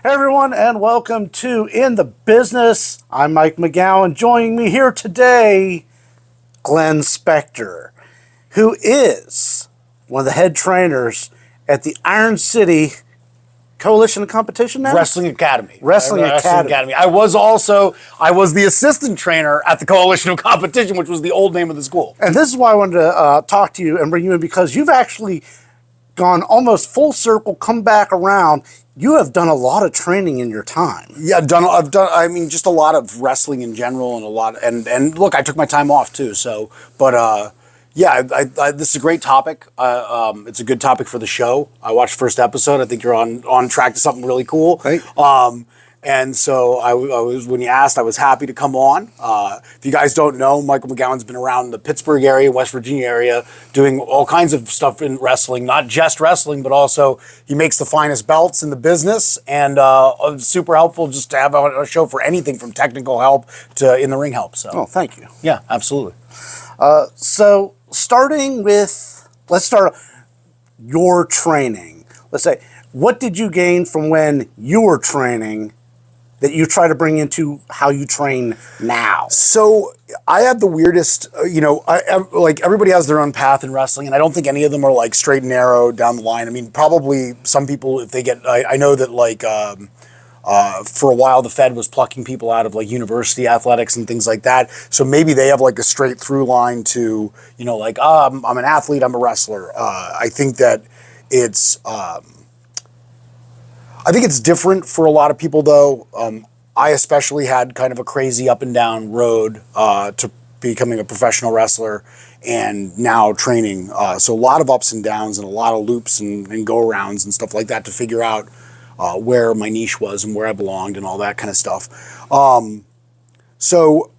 Hey everyone, and welcome to In the Business. I'm Mike McGowan. Joining me here today, Glenn Spectre, who is one of the head trainers at the Iron City Coalition of Competition now? Wrestling Academy. Wrestling Academy. I was the assistant trainer at the Coalition of Competition, which was the old name of the school. And this is why I wanted to talk to you and bring you in, because you've actually gone almost full circle, come back around. You have done a lot of training in your time. Yeah, I've done. I mean, just a lot of wrestling in general, and look, I took my time off too. So, but yeah, this is a great topic. It's a good topic for the show. I watched the first episode. I think you're on track to something really cool. Right. And so I was, when you asked, I was happy to come on. If you guys don't know, Michael McGowan's been around the Pittsburgh area, West Virginia area, doing all kinds of stuff in wrestling, not just wrestling, but also he makes the finest belts in the business, and super helpful just to have a show for anything from technical help to in-the-ring help. So, Oh, thank you. yeah, absolutely. So, starting with, let's start your training. Let's say, what did you gain from when you were training that you try to bring into how you train now? So I had the weirdest, like everybody has their own path in wrestling, and I don't think any of them are like straight and narrow down the line. I mean, probably some people, if they get, I know that like for a while the Fed was plucking people out of like university athletics and things like that. So maybe they have like a straight through line to, like, I'm an athlete, I'm a wrestler. I think that it's, I think it's different for a lot of people, though. I especially had kind of a crazy up and down road to becoming a professional wrestler and now training. So a lot of ups and downs and a lot of loops and go-arounds and stuff like that to figure out where my niche was and where I belonged and all that kind of stuff. So,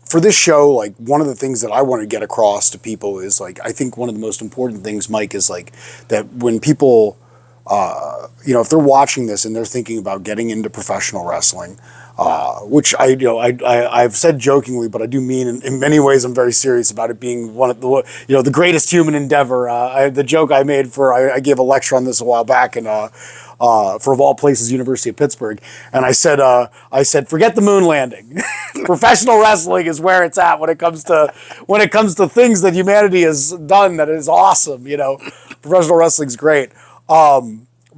for this show, like, one of the things that I want to get across to people is, like, I think one of the most important things, Mike, is, like, that when people... if they're watching this and they're thinking about getting into professional wrestling, which I've said jokingly, but I do mean in many ways I'm very serious about it being one of the, the greatest human endeavor. The joke I made I gave a lecture on this a while back, and for of all places, University of Pittsburgh, and I said, forget the moon landing. Professional wrestling is where it's at when it comes to things that humanity has done that is awesome. Professional wrestling's great.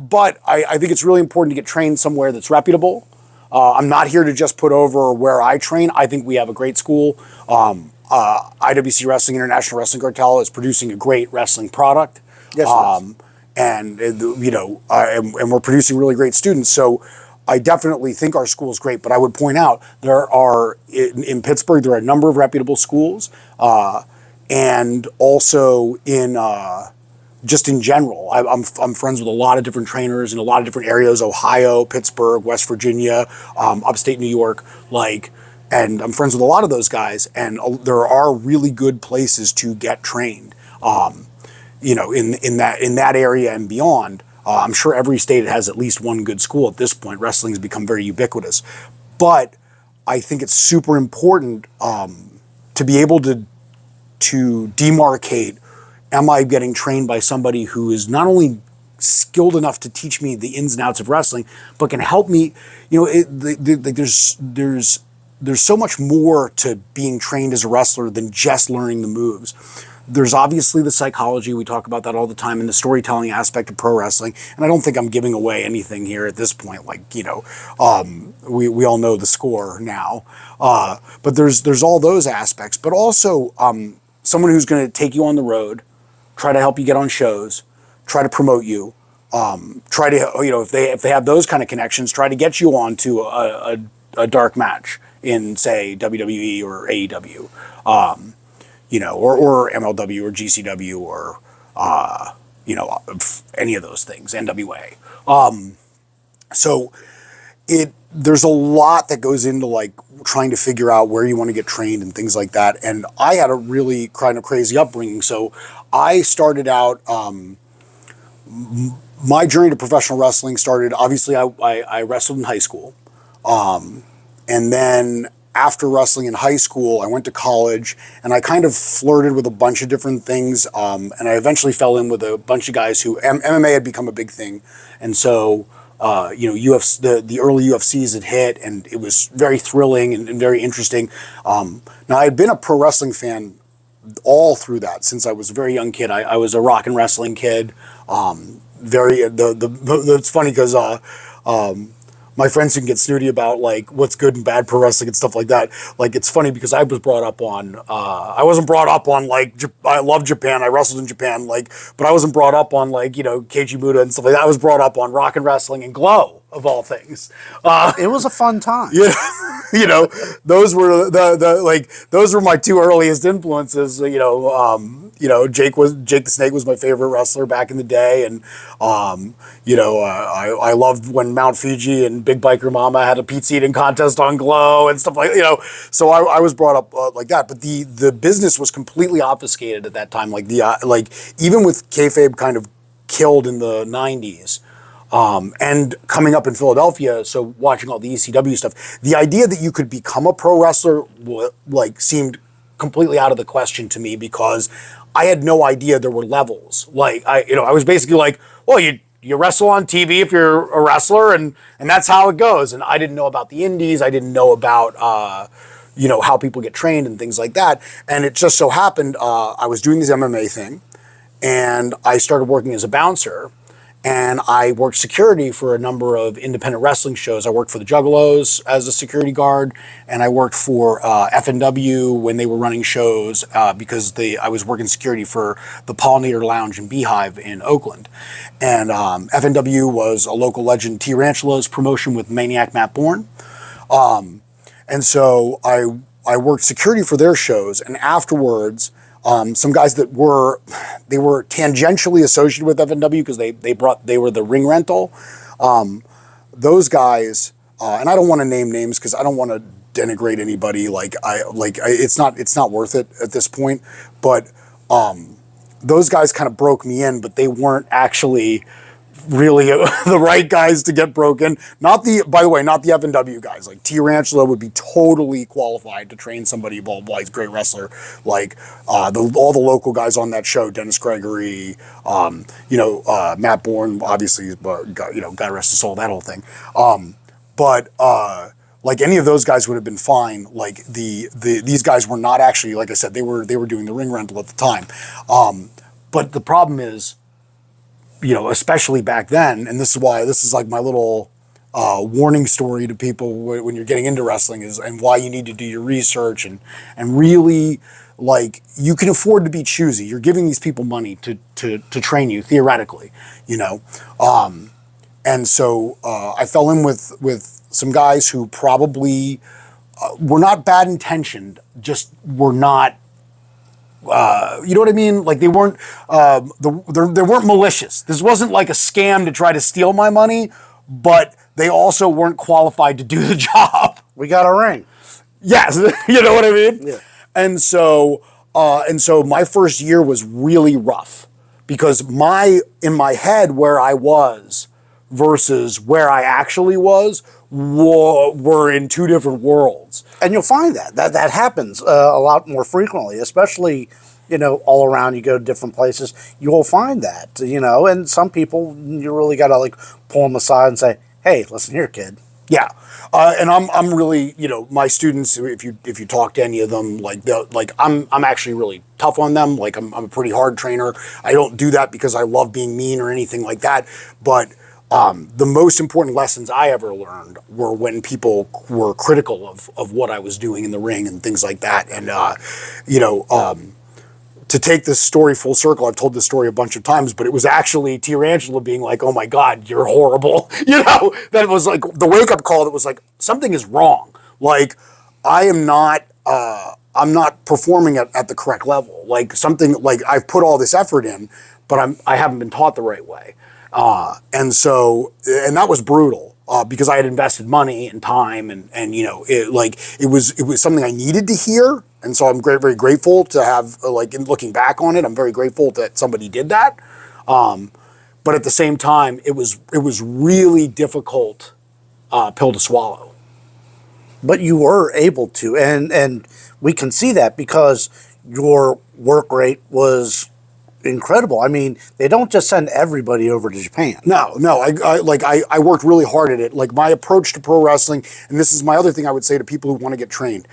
But I think it's really important to get trained somewhere that's reputable. I'm not here to just put over where I train. I think we have a great school. IWC Wrestling, International Wrestling Cartel, is producing a great wrestling product. Yes, and we're producing really great students. So I definitely think our school is great. But I would point out in Pittsburgh, there are a number of reputable schools, and also just in general. I'm friends with a lot of different trainers in a lot of different areas: Ohio, Pittsburgh, West Virginia, upstate New York, and I'm friends with a lot of those guys, and there are really good places to get trained, in that area and beyond. I'm sure every state has at least one good school at this point. Wrestling has become very ubiquitous. But I think it's super important to be able to demarcate, am I getting trained by somebody who is not only skilled enough to teach me the ins and outs of wrestling, but can help me? There's so much more to being trained as a wrestler than just learning the moves. There's obviously the psychology. We talk about that all the time, and the storytelling aspect of pro wrestling. And I don't think I'm giving away anything here at this point. We all know the score now. But there's all those aspects. But also someone who's going to take you on the road, try to help you get on shows, try to promote you, try to, if they have those kind of connections, try to get you onto a dark match in, say, WWE or AEW, or MLW or GCW or, any of those things, NWA. So there's a lot that goes into like trying to figure out where you want to get trained and things like that. And I had a really kind of crazy upbringing. So I started out, my journey to professional wrestling started, obviously I wrestled in high school. And then after wrestling in high school, I went to college and I kind of flirted with a bunch of different things. And I eventually fell in with a bunch of guys who MMA had become a big thing. And so the early UFCs had hit, and it was very thrilling and very interesting. Now I had been a pro wrestling fan all through that since I was a very young kid. I was a rock and wrestling kid. It's funny because my friends can get snooty about like what's good and bad pro wrestling and stuff like that. Like it's funny because I was brought up on I wasn't brought up on like I love Japan. I wrestled in Japan, like, but I wasn't brought up on like Keiji Muda and stuff like that. I was brought up on rock and wrestling and Glow of all things. It was a fun time. Yeah, those were those were my two earliest influences. Jake the Snake was my favorite wrestler back in the day, and I loved when Mount Fiji and Big Biker Mama had a pizza eating contest on Glow and stuff So I was brought up like that, but the business was completely obfuscated at that time. Like even with kayfabe kind of killed in the '90s. And coming up in Philadelphia, so watching all the ECW stuff, the idea that you could become a pro wrestler seemed completely out of the question to me because I had no idea there were levels. Like I was basically like, well, you wrestle on TV if you're a wrestler, and that's how it goes. And I didn't know about the indies. I didn't know about how people get trained and things like that. And it just so happened I was doing this MMA thing, and I started working as a bouncer. And I worked security for a number of independent wrestling shows. I worked for the Juggalos as a security guard, and I worked for FNW when they were running shows because I was working security for the Pollinator Lounge and Beehive in Oakland. And FNW was a local legend, T. Ranchelo's promotion with Maniac Matt Bourne. And so I worked security for their shows, and afterwards, some guys that were tangentially associated with FNW because they were the ring rental. Those guys, and I don't want to name names because I don't want to denigrate anybody. It's not worth it at this point. But those guys kind of broke me in, but they weren't actually really the right guys to get broken. By the way, not the F&W guys. Like T. Ranchelo would be totally qualified to train somebody, blah, blah, he's a great wrestler. Like all the local guys on that show, Dennis Gregory, Matt Bourne, obviously, God rest his soul, that whole thing. But any of those guys would have been fine. Like these guys were not actually, like I said, they were doing the ring rental at the time. But the problem is, especially back then, and this is like my little warning story to people when you're getting into wrestling and why you need to do your research and really, like, you can afford to be choosy. You're giving these people money to train you theoretically, and so I fell in with some guys who probably were not bad intentioned, just were not. You know what I mean? Like they weren't they weren't malicious. This wasn't like a scam to try to steal my money, but they also weren't qualified to do the job. We got a ring. Yes, you know what I mean? Yeah. And so my first year was really rough because in my head where I was versus where I actually was were in two different worlds. And you'll find that happens a lot more frequently, especially, all around. You go to different places, you will find that, and some people, you really got to like pull them aside and say, hey, listen here, kid. Yeah. And I'm really, my students, if you talk to any of them, I'm actually really tough on them. Like I'm a pretty hard trainer. I don't do that because I love being mean or anything like that. But the most important lessons I ever learned were when people were critical of what I was doing in the ring and things like that. And, to take this story full circle, I've told this story a bunch of times, but it was actually T. Angela being like, oh my God, you're horrible. That was like the wake up call that was like, something is wrong. Like, I'm not performing at the correct level. Like something, like I've put all this effort in, but I haven't been taught the right way. And that was brutal, because I had invested money and time and it was something I needed to hear. And so I'm very grateful to have, in looking back on it, I'm very grateful that somebody did that. But at the same time, it was really difficult, pill to swallow. But you were able to, and we can see that because your work rate was incredible. I mean, they don't just send everybody over to Japan. No, I worked really hard at it. Like my approach to pro wrestling, and this is my other thing I would say to people who want to get trained.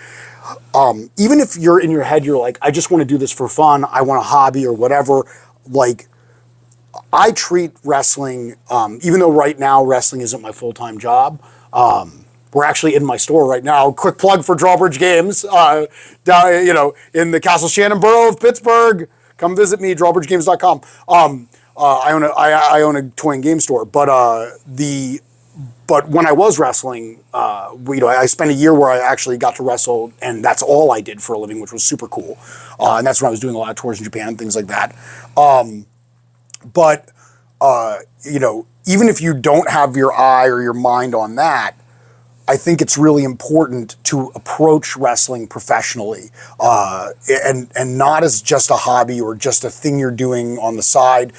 Even if you're in your head, you're like, I just want to do this for fun. I want a hobby or whatever. Like I treat wrestling, even though right now wrestling isn't my full-time job. We're actually in my store right now. Quick plug for Drawbridge Games, down, in the Castle Shannon borough of Pittsburgh. Come visit me, drawbridgegames.com. I own a toy and game store, but when I was wrestling, I spent a year where I actually got to wrestle, and that's all I did for a living, which was super cool. And that's when I was doing a lot of tours in Japan and things like that. But even if you don't have your eye or your mind on that, I think it's really important to approach wrestling professionally, and not as just a hobby or just a thing you're doing on the side.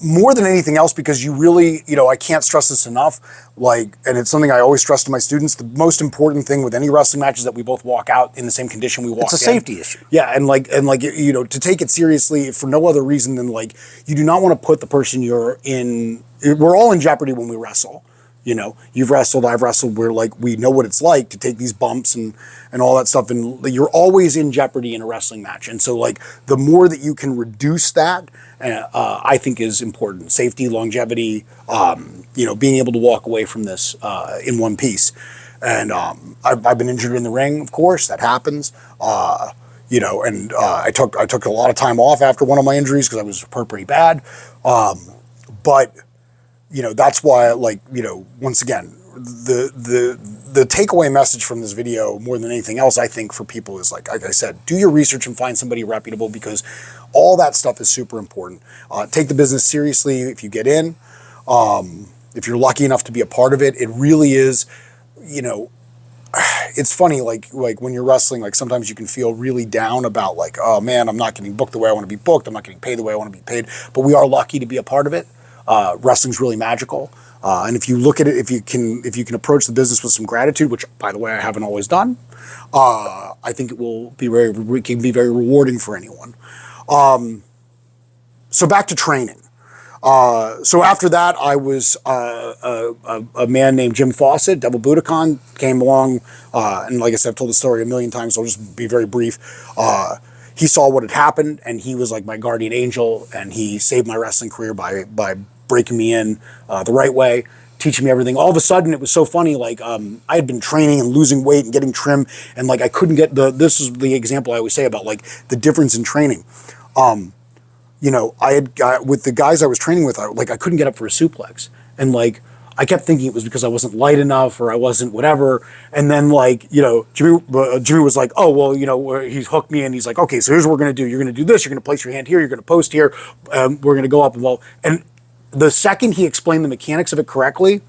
More than anything else, because you really, I can't stress this enough, and it's something I always stress to my students, the most important thing with any wrestling match is that we both walk out in the same condition we walk in. It's a safety issue. Yeah, and to take it seriously for no other reason than you do not want to put the person you're in, we're all in jeopardy when we wrestle. You've wrestled, I've wrestled, we know what it's like to take these bumps and all that stuff. And you're always in jeopardy in a wrestling match. And so the more that you can reduce that, I think is important. Safety, longevity, being able to walk away from this in one piece. And I've been injured in the ring, of course, that happens. I took a lot of time off after one of my injuries because I was hurt pretty bad. But that's why, once again, the takeaway message from this video, more than anything else, I think for people is like I said, do your research and find somebody reputable, because all that stuff is super important. Take the business seriously if you get in. If you're lucky enough to be a part of it, it really is, it's funny, when you're wrestling, sometimes you can feel really down about oh man, I'm not getting booked the way I want to be booked. I'm not getting paid the way I want to be paid. But we are lucky to be a part of it. Wrestling's really magical, and if you look at it, if you can approach the business with some gratitude, which by the way I haven't always done, I think it can be very rewarding for anyone. So back to training. So after that, I was a man named Jim Fawcett, Devil Budokan, came along, and like I said, I've told the story a million times, so I'll just be very brief. He saw what had happened, and he was like my guardian angel, and he saved my wrestling career by breaking me in the right way, teaching me everything. All of a sudden, it was so funny. I had been training and losing weight and getting trim, and I couldn't get this is the example I always say about the difference in training. I had got with the guys I was training with, I couldn't get up for a suplex, and I kept thinking it was because I wasn't light enough or I wasn't whatever. And then Jimmy was like, oh, well, he's hooked me and he's like, okay, so here's what we're going to do. You're going to do this. You're going to place your hand here. You're going to post here. We're going to go up and the second he explained the mechanics of it correctly,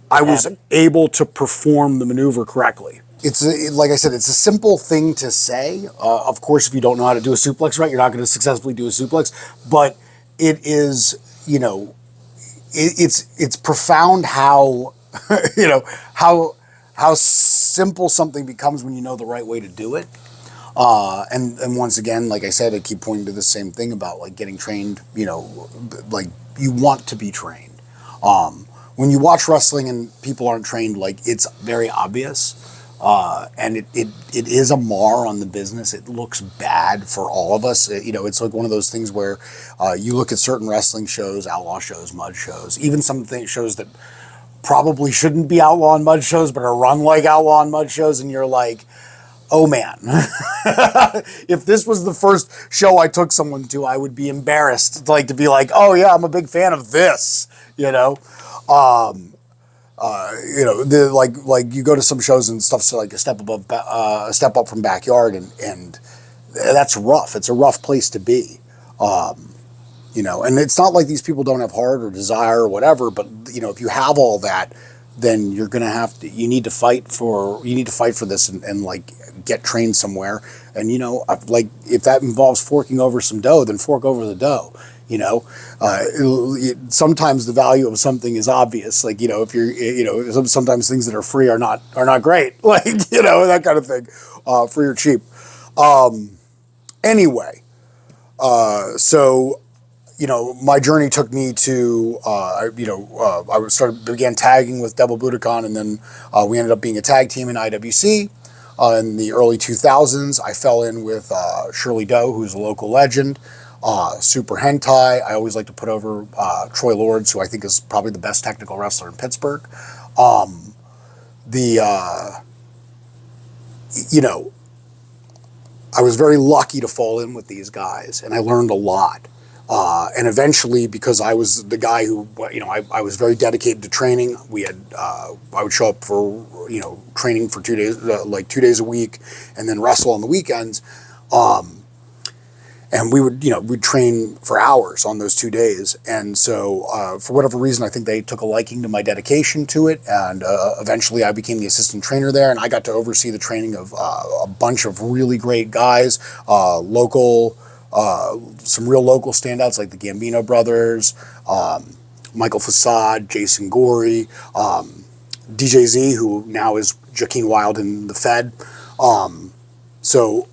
I was able to perform the maneuver correctly. Like I said, it's a simple thing to say. Of course, if you don't know how to do a suplex right, you're not going to successfully do a suplex. But it is, it's profound how, how simple something becomes when you know the right way to do it. And once again, like I said, I keep pointing to the same thing about getting trained. You want to be trained. When you watch wrestling and people aren't trained, it's very obvious. And it is a mar on the business. It looks bad for all of us. It's one of those things where you look at certain wrestling shows, outlaw shows, mud shows, even some shows that probably shouldn't be outlaw and mud shows, but are run like outlaw and mud shows, and you're like, oh man, if this was the first show I took someone to, I would be embarrassed, to be like, oh yeah, I'm a big fan of this, you go to some shows and stuff's a step up from backyard, and that's rough. It's a rough place to be, and it's not like these people don't have heart or desire or whatever, but if you have all that, then you're gonna you need to fight for this and get trained somewhere, and if that involves forking over some dough, then fork over the dough. Sometimes the value of something is obvious. If you're, sometimes things that are free are not great. That kind of thing, free or cheap. Anyway, So, my journey took me to, began tagging with Devil Budokan, and then we ended up being a tag team in IWC. In the early 2000s, I fell in with Shirley Doe, who's a local legend. Super hentai. I always like to put over Troy Lords, who I think is probably the best technical wrestler in Pittsburgh. The you know, I was very lucky to fall in with these guys, and I learned a lot. And eventually, because I was the guy who, I was very dedicated to training. I would show up for, training for 2 days, like 2 days a week, and then wrestle on the weekends. And we'd train for hours on those 2 days. And so, for whatever reason, I think they took a liking to my dedication to it. And eventually I became the assistant trainer there, and I got to oversee the training of a bunch of really great guys, local, some real local standouts like the Gambino brothers, Michael Facade, Jason Gorey, DJ Z, who now is Joaquin Wilde in the Fed. So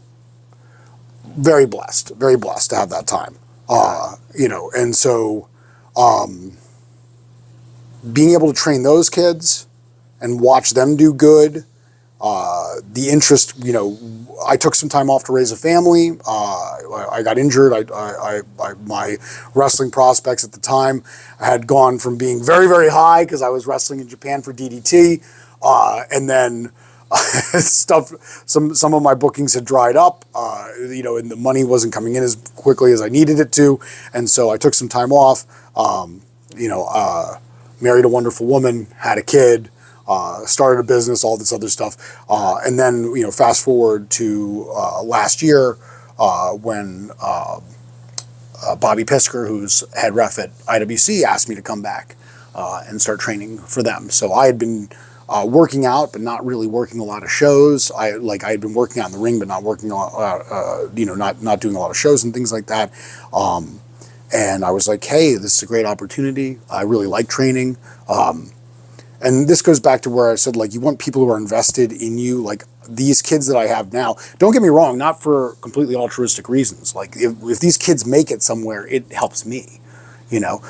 very blessed to have that time. And so being able to train those kids and watch them do good, the interest, I took some time off to raise a family. I got injured. My wrestling prospects at the time had gone from being very, very high because I was wrestling in Japan for DDT. And then some of my bookings had dried up, and the money wasn't coming in as quickly as I needed it to. And so I took some time off, married a wonderful woman, had a kid, started a business, all this other stuff. And then, fast forward to last year when Bobby Pisker, who's head ref at IWC, asked me to come back and start training for them. So I had been working out, but not really working a lot of shows. I had been working out in the ring, but not working not doing a lot of shows and things like that. And I was like, hey, this is a great opportunity. I really like training. And this goes back to where I said, you want people who are invested in you, like these kids that I have now. Don't get me wrong, not for completely altruistic reasons. If these kids make it somewhere, it helps me,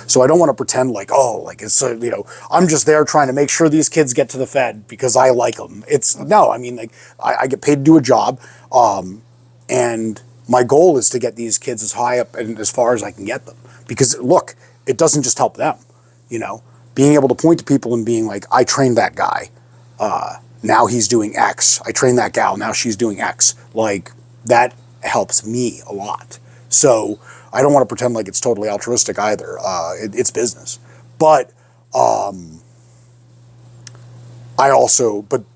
So I don't want to pretend it's, I'm just there trying to make sure these kids get to the Fed because I like them. I get paid to do a job. And my goal is to get these kids as high up and as far as I can get them. Because look, it doesn't just help them, Being able to point to people and being like, I trained that guy. Now he's doing X. I trained that gal. Now she's doing X. That helps me a lot. So I don't want to pretend like it's totally altruistic either. It's business. But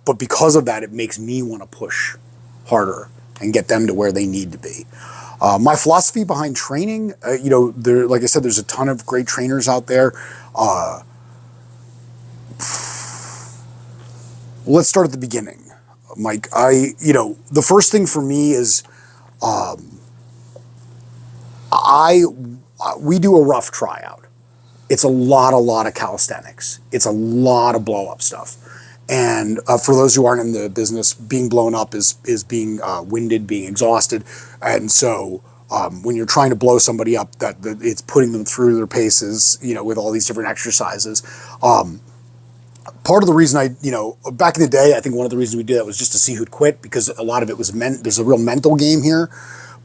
but because of that, it makes me want to push harder and get them to where they need to be. My philosophy behind training, like I said, there's a ton of great trainers out there. Let's start at the beginning, Mike. The first thing for me is, we do a rough tryout. It's a lot of calisthenics. It's a lot of blow up stuff. And for those who aren't in the business, being blown up is being winded, being exhausted. And so when you're trying to blow somebody up, that it's putting them through their paces, with all these different exercises. Part of the reason back in the day, I think one of the reasons we did that was just to see who'd quit, because a lot of it was there's a real mental game here.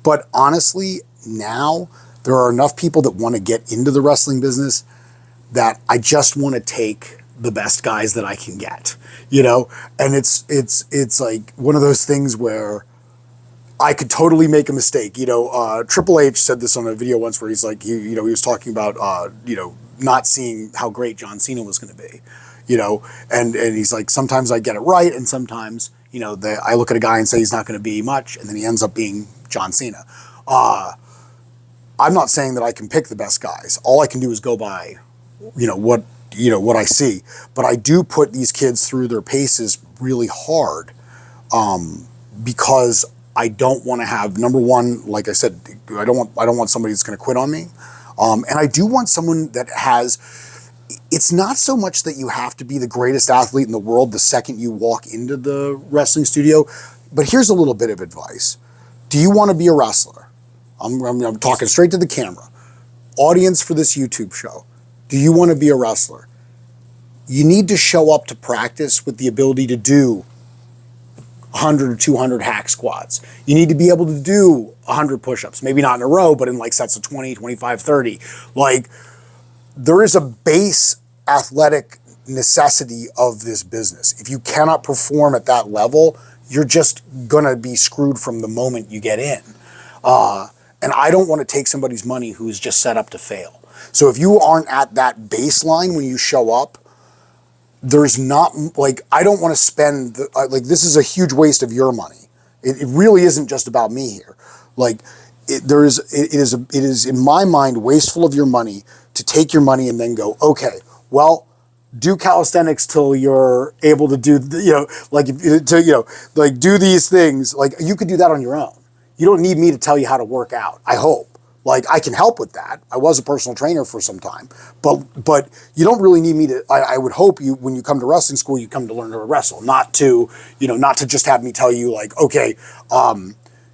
But honestly, now there are enough people that want to get into the wrestling business that I just want to take the best guys that I can get, and it's like one of those things where I could totally make a mistake. Triple H said this on a video once where he's like, he was talking about, not seeing how great John Cena was going to be, and he's like, sometimes I get it right. And sometimes, I look at a guy and say he's not going to be much, and then he ends up being John Cena. I'm not saying that I can pick the best guys. All I can do is go by, what I see. But I do put these kids through their paces really hard, because I don't want to have, number one, like I said, I don't want somebody that's going to quit on me. And I do want someone that it's not so much that you have to be the greatest athlete in the world the second you walk into the wrestling studio, but here's a little bit of advice. Do you want to be a wrestler? I'm talking straight to the camera. Audience for this YouTube show. Do you want to be a wrestler? You need to show up to practice with the ability to do 100 or 200 hack squats. You need to be able to do 100 push-ups, maybe not in a row, but in like sets of 20, 25, 30. Like, there is a base athletic necessity of this business. If you cannot perform at that level, you're just gonna be screwed from the moment you get in. And I don't want to take somebody's money who's just set up to fail. So if you aren't at that baseline when you show up, there's not, like, I don't want to spend, like, this is a huge waste of your money. It really isn't just about me here. Like, it is in my mind wasteful of your money to take your money and then go, okay, well, do calisthenics till you're able to do, like, like do these things. Like, you could do that on your own. You don't need me to tell you how to work out, I hope. Like, I can help with that. I was a personal trainer for some time, but you don't really need me to. I would hope you, when you come to wrestling school, you come to learn to wrestle, not to just have me tell you, like, okay,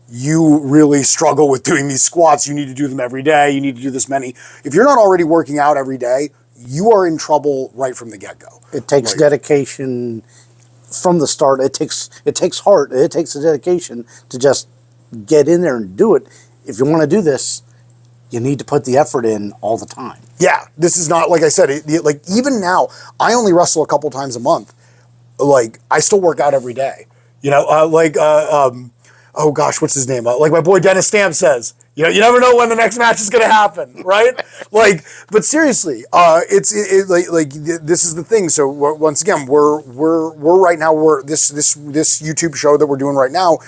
you really struggle with doing these squats. You need to do them every day. You need to do this many. If you're not already working out every day, you are in trouble right from the get-go. It takes dedication from the start. It takes heart. It takes a dedication to just get in there and do it. If you want to do this, you need to put the effort in all the time. Yeah, this is not, like I said, like, even now, I only wrestle a couple times a month. Like, I still work out every day. Oh gosh, what's his name? Like my boy Dennis Stamp says, you never know when the next match is going to happen, right? Like, but seriously, this is the thing. So once again, we're right now, this YouTube show that we're doing right now,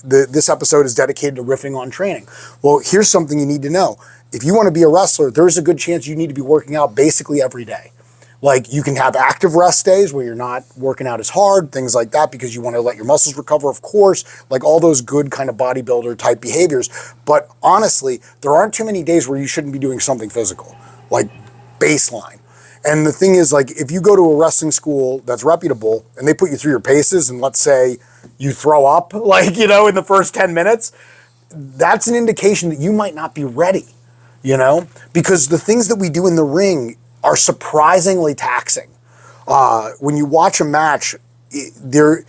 this episode is dedicated to riffing on training. Well, here's something you need to know. If you want to be a wrestler, there's a good chance you need to be working out basically every day. Like, you can have active rest days where you're not working out as hard, things like that, because you want to let your muscles recover, of course, like all those good kind of bodybuilder type behaviors. But honestly, there aren't too many days where you shouldn't be doing something physical, like baseline. And the thing is, like, if you go to a wrestling school that's reputable and they put you through your paces and let's say you throw up, like, in the first 10 minutes, that's an indication that you might not be ready, because the things that we do in the ring are surprisingly taxing. When you watch a match, there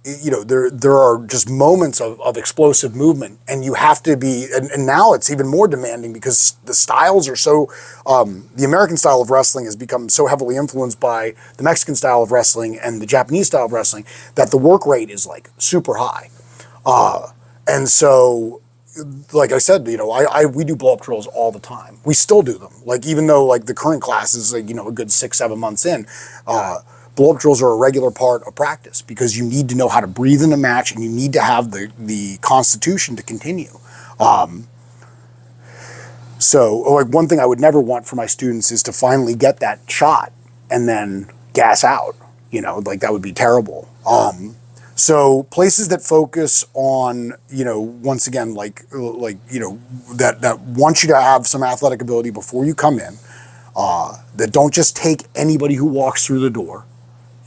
are just moments of explosive movement, and you have to be, and now it's even more demanding because the styles are so, the American style of wrestling has become so heavily influenced by the Mexican style of wrestling and the Japanese style of wrestling that the work rate is like super high. And so, like I said, we do blow-up drills all the time. We still do them. Like, even though, like, the current class is, like, a good 6-7 months in, blow-up drills are a regular part of practice because you need to know how to breathe in a match and you need to have the constitution to continue. So, like, one thing I would never want for my students is to finally get that shot and then gas out. Like, that would be terrible. So places that focus on, once again, that want you to have some athletic ability before you come in, that don't just take anybody who walks through the door.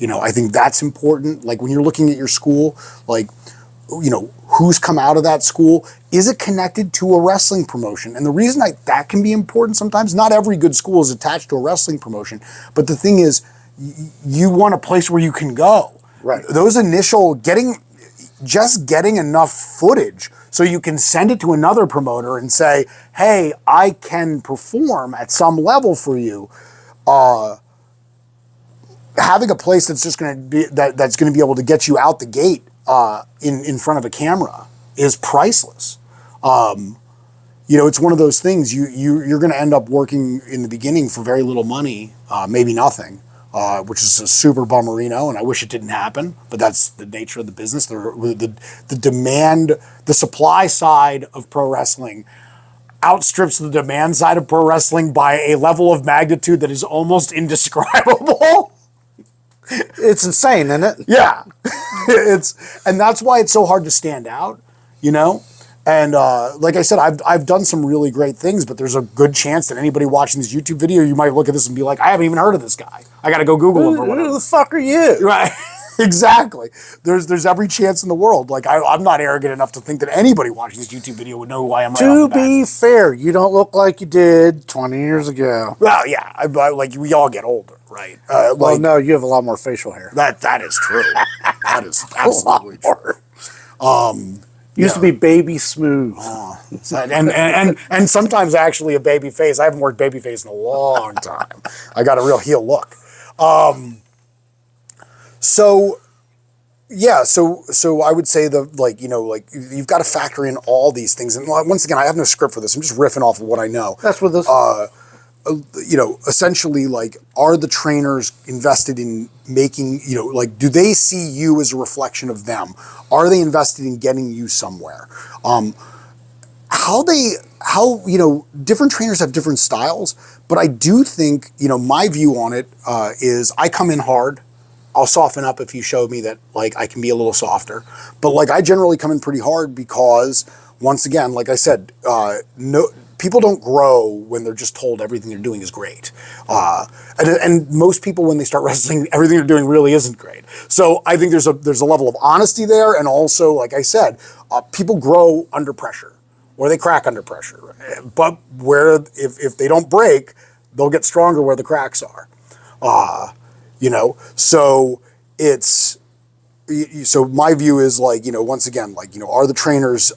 I think that's important. Like, when you're looking at your school, like, who's come out of that school? Is it connected to a wrestling promotion? And the reason that can be important sometimes, not every good school is attached to a wrestling promotion, but the thing is, you want a place where you can go. Right. Those initial getting enough footage so you can send it to another promoter and say, hey, I can perform at some level for you. Having a place that's just going to be that's going to be able to get you out the gate in front of a camera is priceless. It's one of those things you're going to end up working in the beginning for very little money, maybe nothing. Which is a super bummerino, and I wish it didn't happen, but that's the nature of the business. The demand, the supply side of pro wrestling outstrips the demand side of pro wrestling by a level of magnitude that is almost indescribable. It's insane, isn't it? Yeah. And that's why it's so hard to stand out, And like I said, I've done some really great things, but there's a good chance that anybody watching this YouTube video, you might look at this and be like, I haven't even heard of this guy. I got to go Google him or whatever. Who the fuck are you? Right. Exactly. There's every chance in the world. Like I'm not arrogant enough to think that anybody watching this YouTube video would know who I am right off the To bat. be fair, you don't look like you did 20 years ago. Well, yeah, like we all get older, right? Well, Like no, you have a lot more facial hair. that is true. That is A lot absolutely true. more. Used to be baby smooth. And sometimes actually a baby face. I haven't worked baby face in a long time. I got a real heel look. So yeah, so I would say like you've got to factor in all these things. And once again, I have no script for this. I'm just riffing off of what I know. That's what this. Essentially, like, are the trainers invested in making, like, do they see you as a reflection of them? Are they invested in getting you somewhere? Different trainers have different styles, but I do think, my view on it is I come in hard. I'll soften up if you show me that, like, I can be a little softer. But, like, I generally come in pretty hard because, once again, like I said, people don't grow when they're just told everything they're doing is great. And most people, when they start wrestling, everything they're doing really isn't great. So I think there's a level of honesty there. And also, like I said, people grow under pressure or they crack under pressure. But if they don't break, they'll get stronger where the cracks are. So it's, so my view is like, once again, like, are the trainers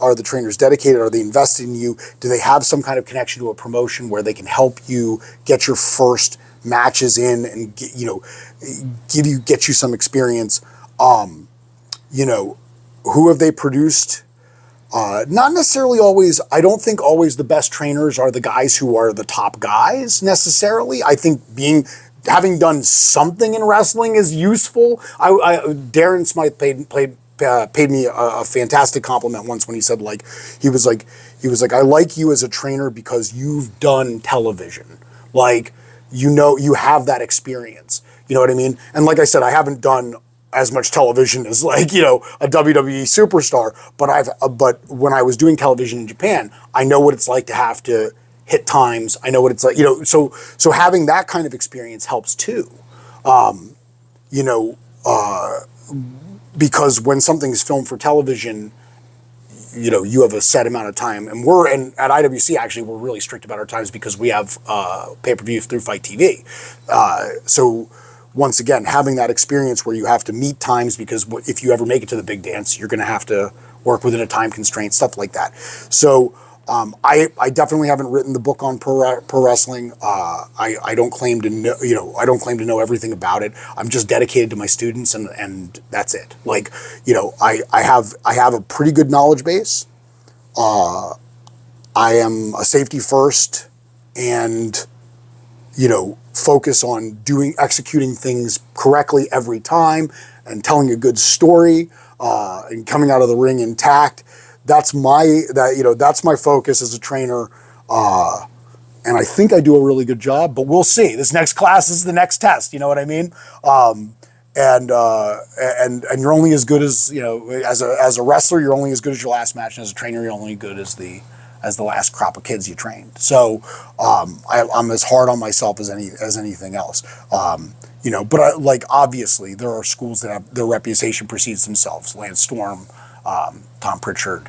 dedicated? Are they invested in you? Do they have some kind of connection to a promotion where they can help you get your first matches in and get you some experience? Who have they produced? Not necessarily always. I don't think always the best trainers are the guys who are the top guys necessarily. I think having done something in wrestling is useful. Darren Smythe paid me a fantastic compliment once when he said, like, he was like, I like you as a trainer because you've done television. Like, you have that experience. You know what I mean? And like I said, I haven't done as much television as, like, a WWE superstar, but when I was doing television in Japan, I know what it's like to have to hit times. I know what it's like, so having that kind of experience helps too. Because when something is filmed for television, you have a set amount of time, and at IWC actually we're really strict about our times because we have pay-per-view through Fight TV. So once again, having that experience where you have to meet times, because if you ever make it to the big dance, you're going to have to work within a time constraint, stuff like that. So I definitely haven't written the book on pro wrestling. I don't claim to know, I don't claim to know everything about it. I'm just dedicated to my students, and that's it. Like, I have a pretty good knowledge base. I am a safety first, and focus on executing things correctly every time, and telling a good story, and coming out of the ring intact. That's my focus as a trainer, and I think I do a really good job. But we'll see. This next class is the next test. You know what I mean? And you're only as good as as a wrestler. You're only as good as your last match, and as a trainer, you're only good as the last crop of kids you trained. So I'm as hard on myself as anything else. But like, obviously there are schools that have their reputation precedes themselves. Lance Storm, Tom Pritchard.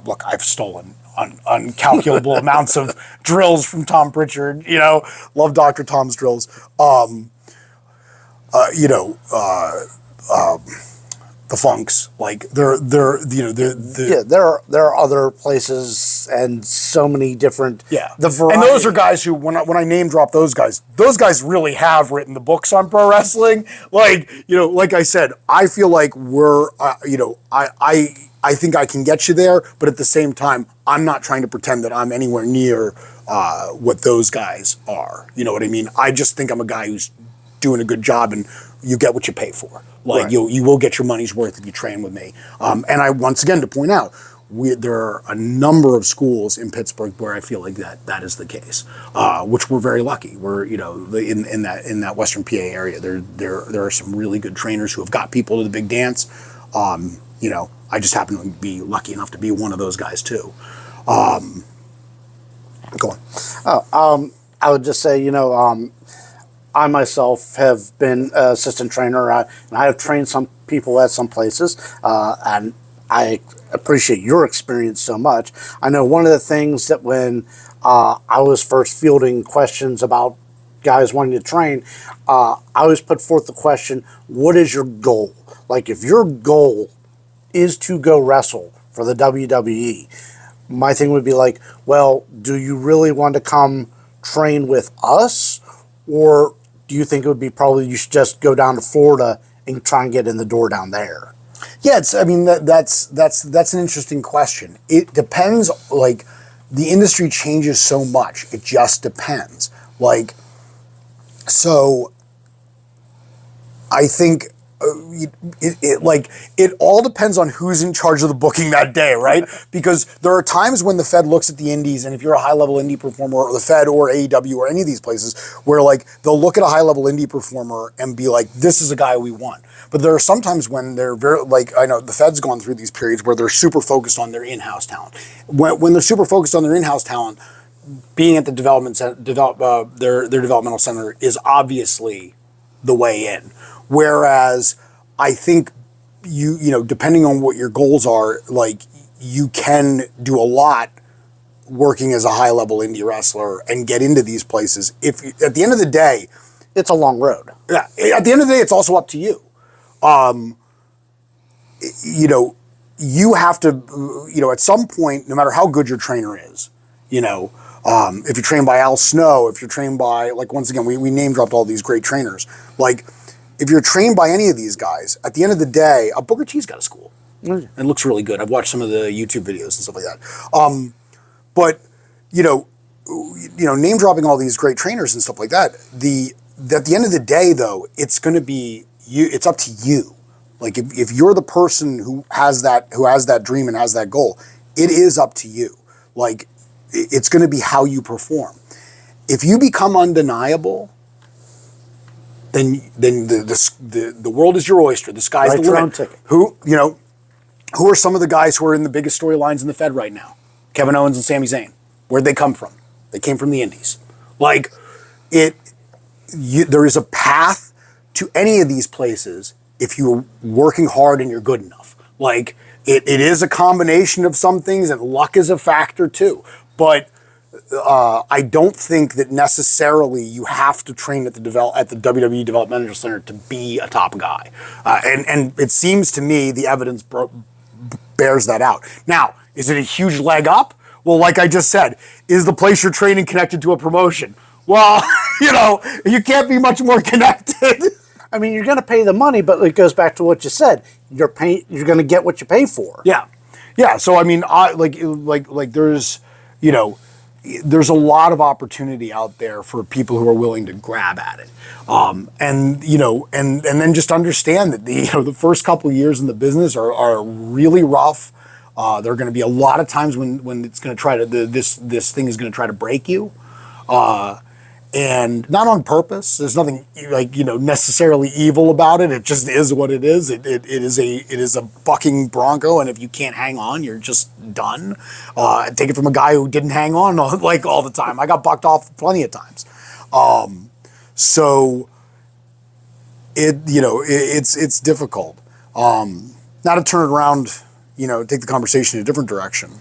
Look, I've stolen uncalculable amounts of drills from Tom Pritchard. Love Dr. Tom's drills. The Funks, like they're Yeah, there are other places and so many different. Yeah, the variety. And those are guys who, when I name drop those guys really have written the books on pro wrestling. Like, like I said, I feel like we're, I think I can get you there, but at the same time, I'm not trying to pretend that I'm anywhere near what those guys are. You know what I mean? I just think I'm a guy who's doing a good job, and you get what you pay for. Like, right. you will get your money's worth if you train with me. And I, once again, to point out, there are a number of schools in Pittsburgh where I feel like that is the case, which we're very lucky. We're, in that Western PA area, there are some really good trainers who have got people to the big dance. I just happen to be lucky enough to be one of those guys too. Go on. I would just say, I myself have been an assistant trainer, and I have trained some people at some places, and I appreciate your experience so much. I know one of the things that when I was first fielding questions about guys wanting to train, I always put forth the question, what is your goal? Like, if your goal is to go wrestle for the WWE, my thing would be like, well, do you really want to come train with us? Or do you think it would be probably you should just go down to Florida and try and get in the door down there? Yeah, I mean that's an interesting question. It depends. Like, the industry changes so much. It just depends. Like, so I think it all depends on who's in charge of the booking that day, right? Because there are times when the Fed looks at the indies, and if you're a high level indie performer, or the Fed or AEW or any of these places, where like they'll look at a high level indie performer and be like, this is a guy we want. But there are sometimes when they're very, like, I know the Fed's gone through these periods where they're super focused on their in-house talent. When they're super focused on their in-house talent, being at the their developmental center is obviously the way in. Whereas I think you know, depending on what your goals are, like, you can do a lot working as a high level indie wrestler and get into these places. If at the end of the day, It's a long road. yeah, at the end of the day, it's also up to you. You know, you have to, you know, at some point, no matter how good your trainer is, you know, if you're trained by Al Snow, if you're trained by, like, once again, we name dropped all these great trainers. Like, if you're trained by any of these guys, at the end of the day, Booker T's got a school. Mm. And looks really good. I've watched some of the YouTube videos and stuff like that. But, you know, name dropping all these great trainers and stuff like that, at the end of the day, though, it's going to be you. It's up to you. Like, if you're the person who has that dream and has that goal, it is up to you. Like, it's going to be how you perform. If you become undeniable, then the world is your oyster. The sky's Write the your own limit. ticket. Who are some of the guys who are in the biggest storylines in the Fed right now? Kevin Owens and Sami Zayn. Where'd they come from? They came from the Indies. Like, there is a path to any of these places if you're working hard and you're good enough. Like, it is a combination of some things, and luck is a factor too. But I don't think that necessarily you have to train at the WWE Developmental Center to be a top guy. And it seems to me the evidence bears that out. Now, is it a huge leg up? Well, like I just said, is the place you're training connected to a promotion? Well, you know, you can't be much more connected. I mean, you're going to pay the money, but it goes back to what you said. You're going to get what you pay for. Yeah, yeah. So I mean, there's, you know, there's a lot of opportunity out there for people who are willing to grab at it, and you know, and then just understand that the first couple of years in the business are really rough. There are going to be a lot of times when it's going to try to this thing is going to try to break you. And not on purpose. There's nothing necessarily evil about it. It just is what it is. It is a bucking bronco, and if you can't hang on, you're just done. Take it from a guy who didn't hang on like all the time. I got bucked off plenty of times. So it's difficult. Now to turn it around, take the conversation in a different direction.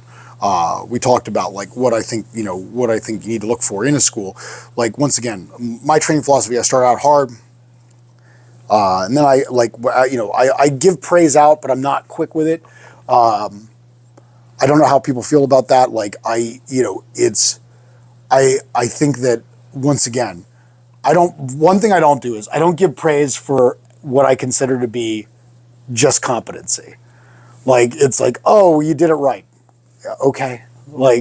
We talked about like what I think you need to look for in a school. Like, once again, my training philosophy, I start out hard, and then I give praise out, but I'm not quick with it. I don't know how people feel about that. Like, I think that, once again, one thing I don't do is I don't give praise for what I consider to be just competency. Like, it's like, oh, you did it right. Okay. I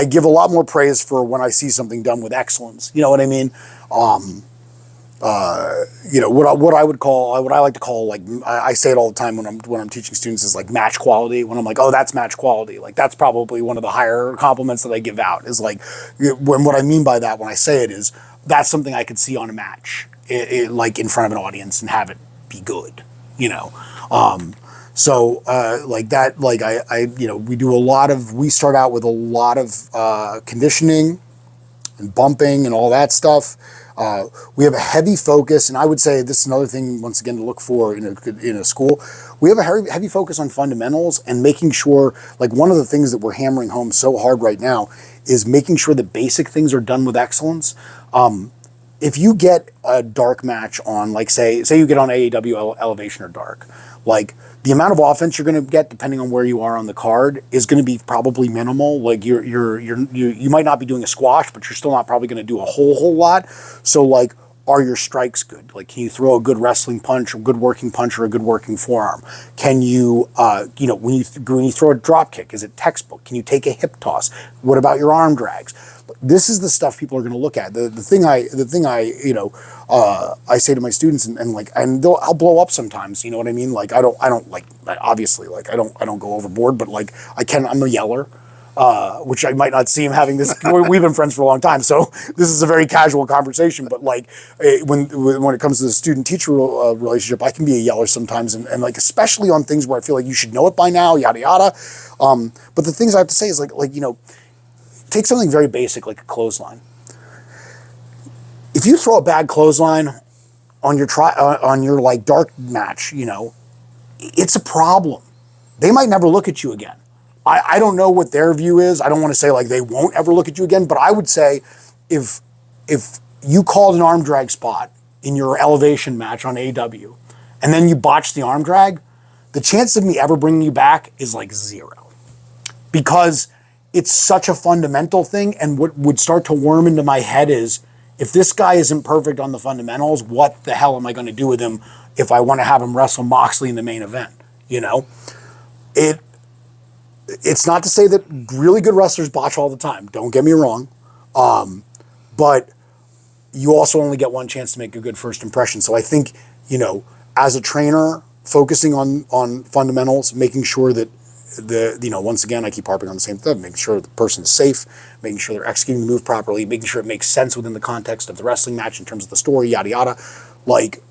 give a lot more praise for when I see something done with excellence. You know what I mean? What I like to call, like, I say it all the time when I'm teaching students, is like match quality. When I'm like, oh, that's match quality. Like, that's probably one of the higher compliments that I give out, is like, what I mean by that when I say it is, that's something I could see on a match, like in front of an audience, and have it be good, So, like that, like we start out with a lot of conditioning, and bumping and all that stuff. We have a heavy focus, and I would say this is another thing, once again, to look for in a school. We have a heavy focus on fundamentals and making sure, like one of the things that we're hammering home so hard right now is making sure that basic things are done with excellence. If you get a dark match on, like say you get on AAW elevation or dark, like the amount of offense you're going to get, depending on where you are on the card, is going to be probably minimal. Like you might not be doing a squash, but you're still not probably going to do a whole lot. So like, are your strikes good? Like, can you throw a good wrestling punch, a good working punch, or a good working forearm? Can you, when you throw a drop kick, is it textbook? Can you take a hip toss? What about your arm drags? This is the stuff people are going to look at. The thing I say to my students, and I'll blow up sometimes. You know what I mean? Like I don't like, obviously, like I don't go overboard, but like I'm a yeller. Which I might not seem having this. We've been friends for a long time, so this is a very casual conversation. But like when it comes to the student-teacher relationship, I can be a yeller sometimes, and like especially on things where I feel like you should know it by now, yada yada. But the things I have to say is take something very basic like a clothesline. If you throw a bad clothesline on your like dark match, it's a problem. They might never look at you again. I don't know what their view is. I don't want to say like they won't ever look at you again, but I would say if you called an arm drag spot in your elevation match on AW and then you botched the arm drag, the chance of me ever bringing you back is like 0. Because it's such a fundamental thing, and what would start to worm into my head is, if this guy isn't perfect on the fundamentals, what the hell am I going to do with him if I want to have him wrestle Moxley in the main event? It's not to say that really good wrestlers botch all the time. Don't get me wrong. But you also only get one chance to make a good first impression. So I think, as a trainer, focusing on fundamentals, making sure that once again, I keep harping on the same thing, making sure the person is safe, making sure they're executing the move properly, making sure it makes sense within the context of the wrestling match in terms of the story, yada, yada. Like,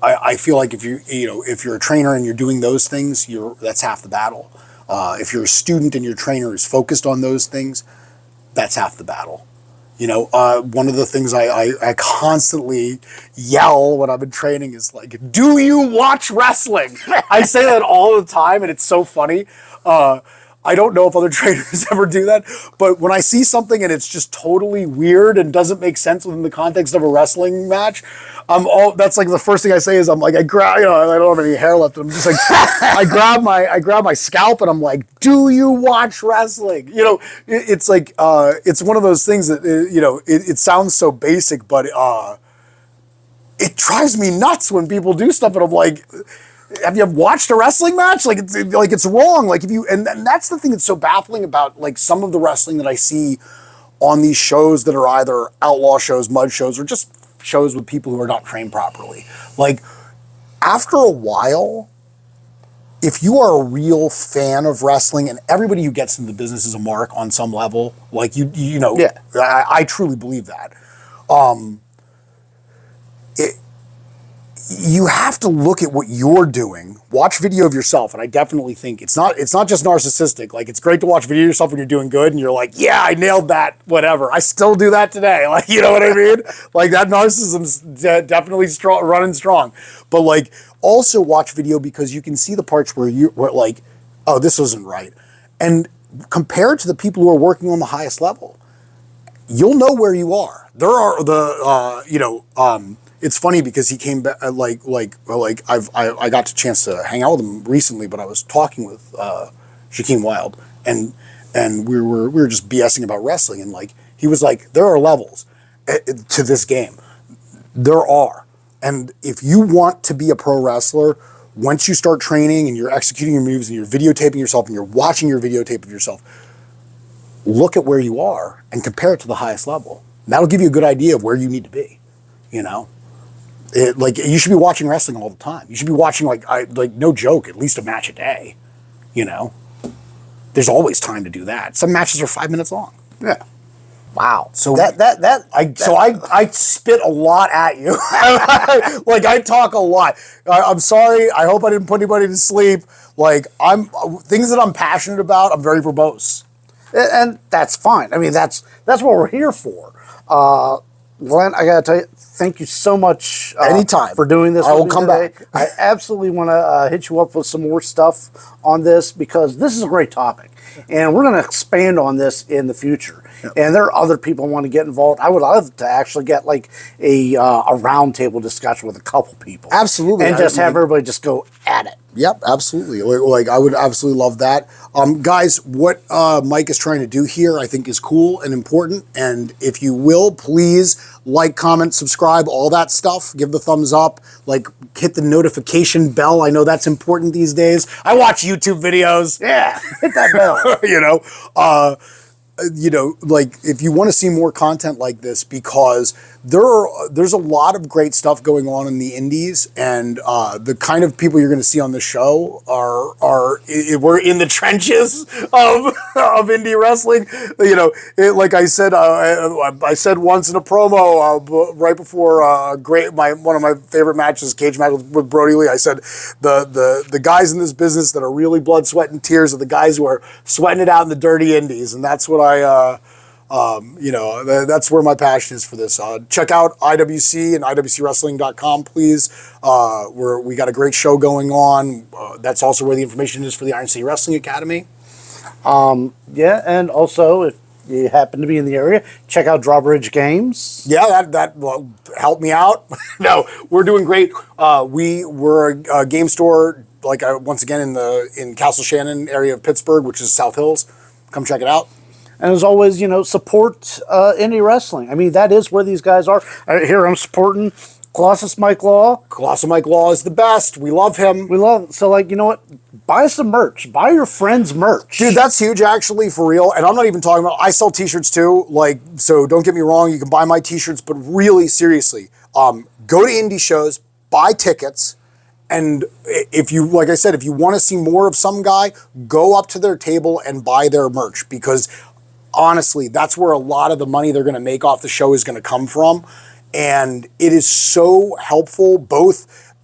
I feel like if you're a trainer and you're doing those things, that's half the battle. If you're a student and your trainer is focused on those things, that's half the battle. One of the things I constantly yell when I'm in training is like, do you watch wrestling? I say that all the time, and it's so funny. I don't know if other trainers ever do that, but when I see something and it's just totally weird and doesn't make sense within the context of a wrestling match, that's like the first thing I say is I grab, I don't have any hair left. I'm just like, I grab my scalp and I'm like, do you watch wrestling? It's like, it's one of those things that, it sounds so basic, but it drives me nuts when people do stuff and I'm like, have you watched a wrestling match? It's wrong. Like and that's the thing that's so baffling about like some of the wrestling that I see on these shows that are either outlaw shows, mud shows, or just shows with people who are not trained properly. Like after a while, if you are a real fan of wrestling, and everybody who gets into the business is a mark on some level, like Yeah. I truly believe that. You have to look at what you're doing, watch video of yourself, and I definitely think it's not just narcissistic. Like, it's great to watch video of yourself when you're doing good and you're like, yeah, I nailed that, whatever. I still do that today. Like, you know what I mean? Like, that narcissism's definitely strong, running strong. But like, also watch video because you can see the parts where like, oh, this isn't right. And compared to the people who are working on the highest level, you'll know where you are. There are it's funny because he came back, I got the chance to hang out with him recently, but I was talking with Shaquem Wild, and we were just BSing about wrestling, and like he was like, there are levels to this game. There are, and if you want to be a pro wrestler, once you start training and you're executing your moves and you're videotaping yourself and you're watching your videotape of yourself, look at where you are and compare it to the highest level. And that'll give you a good idea of where you need to be. You should be watching wrestling all the time. You should be watching no joke, at least a match a day. There's always time to do that. Some matches are 5 minutes long. Yeah. Wow. So I spit a lot at you. Like I talk a lot. I'm sorry. I hope I didn't put anybody to sleep. Like things that I'm passionate about, I'm very verbose. And that's fine. I mean, that's what we're here for. Glenn, I gotta tell you, thank you so much Anytime. for doing this. I with will me come today. back. I absolutely want to hit you up with some more stuff on this because this is a great topic, and we're going to expand on this in the future. Yep. And there are other people who want to get involved. I would love to actually get like a roundtable discussion with a couple people, Absolutely. and just have everybody just go at it. Yep, absolutely. Like I would absolutely love that. Guys, what Mike is trying to do here, I think, is cool and important. And if you will, please like, comment, subscribe, all that stuff. Give the thumbs up. Like, hit the notification bell. I know that's important these days. I watch YouTube videos. Yeah, hit that bell. Like if you want to see more content like this, because there's a lot of great stuff going on in the indies, and the kind of people you're going to see on the show we're in the trenches of indie wrestling. Like I said, I said once in a promo right before one of my favorite matches, cage match with Brody Lee. I said the guys in this business that are really blood, sweat, and tears are the guys who are sweating it out in the dirty indies, and that's what that's where my passion is for this. Check out IWC and IWCWrestling.com, please. We got a great show going on. That's also where the information is for the Iron City Wrestling Academy. Yeah, and also if you happen to be in the area, check out Drawbridge Games. Yeah, that will help me out. No, we're doing great. We're a game store, once again in Castle Shannon area of Pittsburgh, which is South Hills. Come check it out. And as always, support indie wrestling. I mean, that is where these guys are. Here I'm supporting Colossus Mike Law. Colossus Mike Law is the best. We love him. So, you know what? Buy some merch. Buy your friends' merch. Dude, that's huge, actually, for real. And I'm not even talking about, I sell t-shirts too. So don't get me wrong, you can buy my t-shirts, but really, seriously, go to indie shows, buy tickets, and if you, like I said, if you want to see more of some guy, go up to their table and buy their merch, because honestly, that's where a lot of the money they're going to make off the show is going to come from. And it is so helpful, both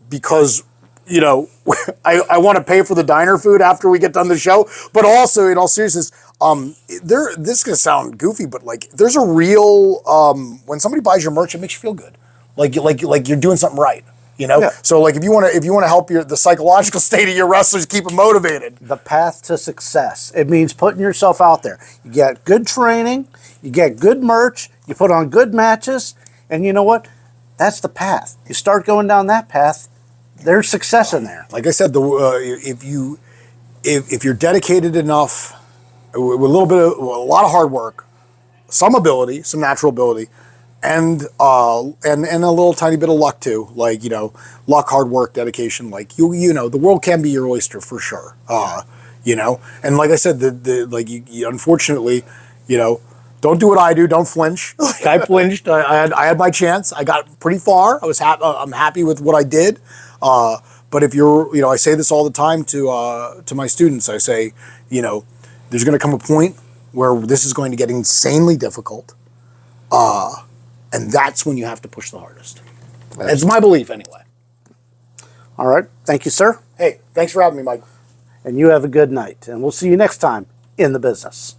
because, I want to pay for the diner food after we get done the show, but also, in all seriousness, this is going to sound goofy, but there's a real, when somebody buys your merch, it makes you feel good. Like you're doing something right. Yeah. So if you want to help the psychological state of your wrestlers, keep them motivated. The path to success. It means putting yourself out there. You get good training, you get good merch, you put on good matches, and you know what? That's the path. You start going down that path, there's success in there. Like I said, if you're dedicated enough, with a lot of hard work, some ability, some natural ability, and a little tiny bit of luck too, luck, hard work, dedication. The world can be your oyster for sure. And like I said, you unfortunately, don't do what I do. Don't flinch. I flinched. I had my chance. I got pretty far. I'm happy with what I did. But if you're, I say this all the time to my students. I say, there's going to come a point where this is going to get insanely difficult. And that's when you have to push the hardest. It's my belief, anyway. All right. Thank you, sir. Hey, thanks for having me, Mike. And you have a good night. And we'll see you next time in the business.